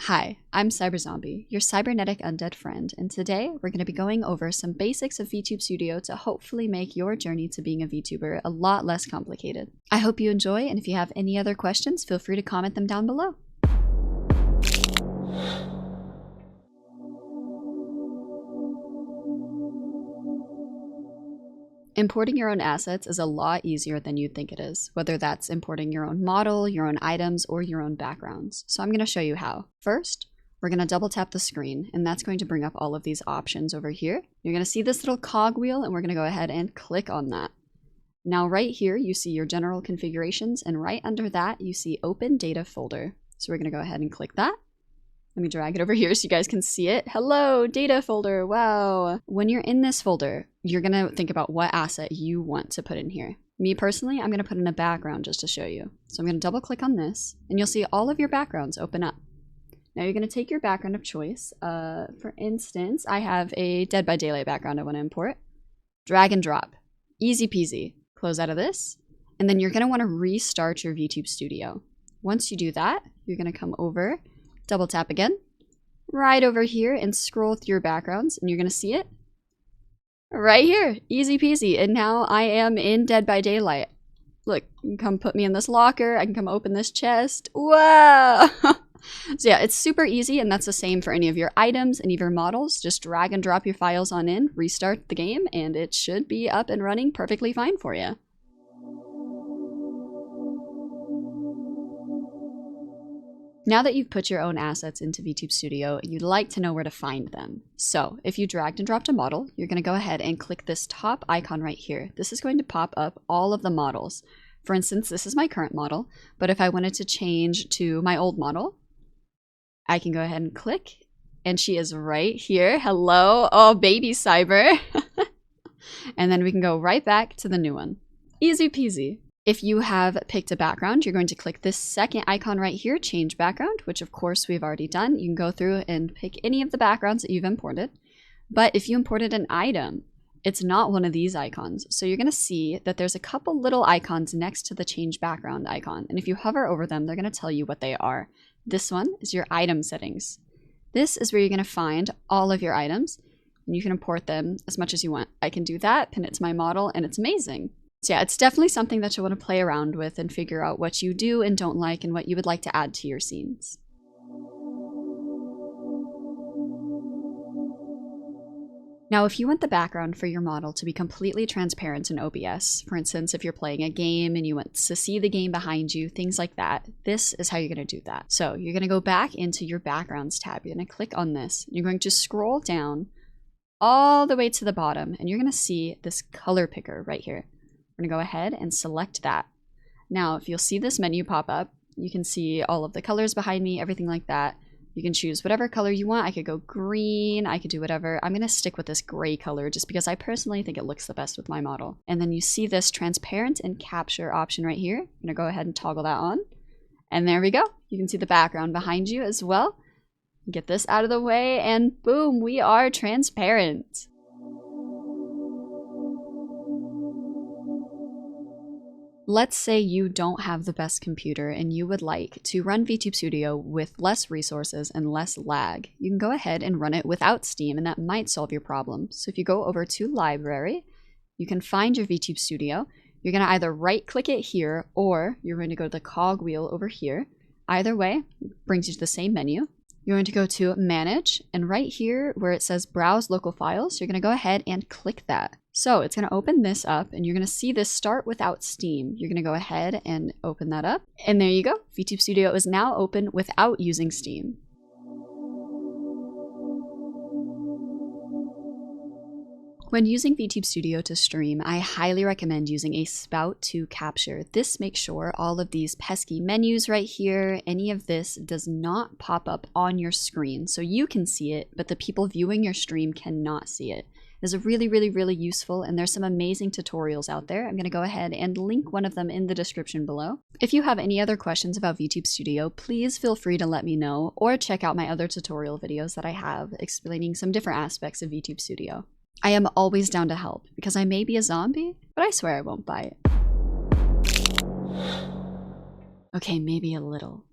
Hi, I'm Cyberzombie, your cybernetic undead friend, and today we're going to be going over some basics of Vtube Studio to hopefully make your journey to being a VTuber a lot less complicated. I hope you enjoy, and if you have any other questions, feel free to comment them down below. Importing your own assets is a lot easier than you'd think it is, whether that's importing your own model, your own items, or your own backgrounds. So I'm going to show you how. First, we're going to double tap the screen, and that's going to bring up all of these options over here. You're going to see this little cog wheel, and we're going to go ahead and click on that. Now right here, you see your general configurations, and right under that, you see Open Data Folder. So we're going to go ahead and click that. Let me drag it over here so you guys can see it. Hello, data folder, wow. When you're in this folder, you're gonna think about what asset you want to put in here. Me personally, I'm gonna put in a background just to show you. So I'm gonna double click on this and you'll see all of your backgrounds open up. Now you're gonna take your background of choice. For instance, I have a Dead by Daylight background I wanna import. Drag and drop, easy peasy. Close out of this, and then you're gonna wanna restart your Vtube Studio. Once you do that, you're gonna come over, double tap again, right over here and scroll through your backgrounds and you're gonna see it right here, easy peasy. And now I am in Dead by Daylight. Look, you can come put me in this locker, I can come open this chest, wow. So yeah, it's super easy, and that's the same for any of your items, any of your models. Just drag and drop your files on in, restart the game, and it should be up and running perfectly fine for you. Now that you've put your own assets into Vtube Studio, you'd like to know where to find them. So if you dragged and dropped a model, you're going to go ahead and click this top icon right here. This is going to pop up all of the models. For instance, this is my current model, but if I wanted to change to my old model, I can go ahead and click, and she is right here. Hello, oh baby Cyber. And then we can go right back to the new one. Easy peasy. If you have picked a background, you're going to click this second icon right here, change background, which of course we've already done. You can go through and pick any of the backgrounds that you've imported. But if you imported an item, it's not one of these icons. So you're going to see that there's a couple little icons next to the change background icon. And if you hover over them, they're going to tell you what they are. This one is your item settings. This is where you're going to find all of your items, and you can import them as much as you want. I can do that, pin it to my model, and it's amazing. So yeah, it's definitely something that you'll want to play around with and figure out what you do and don't like and what you would like to add to your scenes. Now, if you want the background for your model to be completely transparent in OBS, for instance, if you're playing a game and you want to see the game behind you, things like that, this is how you're going to do that. So you're going to go back into your backgrounds tab. You're going to click on this. You're going to scroll down all the way to the bottom, and you're going to see this color picker right here. We're going to go ahead and select that. Now, if you'll see this menu pop up, you can see all of the colors behind me, everything like that. You can choose whatever color you want. I could go green, I could do whatever. I'm going to stick with this gray color just because I personally think it looks the best with my model. And then you see this transparent and capture option right here. I'm going to go ahead and toggle that on. And there we go. You can see the background behind you as well. Get this out of the way and boom, we are transparent. Let's say you don't have the best computer and you would like to run Vtube Studio with less resources and less lag. You can go ahead and run it without Steam, and that might solve your problem. So if you go over to Library, you can find your Vtube Studio. You're going to either right click it here, or you're going to go to the cog wheel over here. Either way, brings you to the same menu. You're going to go to Manage, and right here where it says Browse Local Files, you're going to go ahead and click that. So it's going to open this up, and you're going to see this Start Without Steam. You're going to go ahead and open that up, and there you go. Vtube Studio is now open without using Steam. When using Vtube Studio to stream, I highly recommend using a spout to capture. This makes sure all of these pesky menus right here, any of this does not pop up on your screen. So you can see it, but the people viewing your stream cannot see it. It is really useful, and there's some amazing tutorials out there. I'm going to go ahead and link one of them in the description below. If you have any other questions about Vtube Studio, please feel free to let me know, or check out my other tutorial videos that I have explaining some different aspects of Vtube Studio. I am always down to help, because I may be a zombie, but I swear I won't bite. Okay, maybe a little.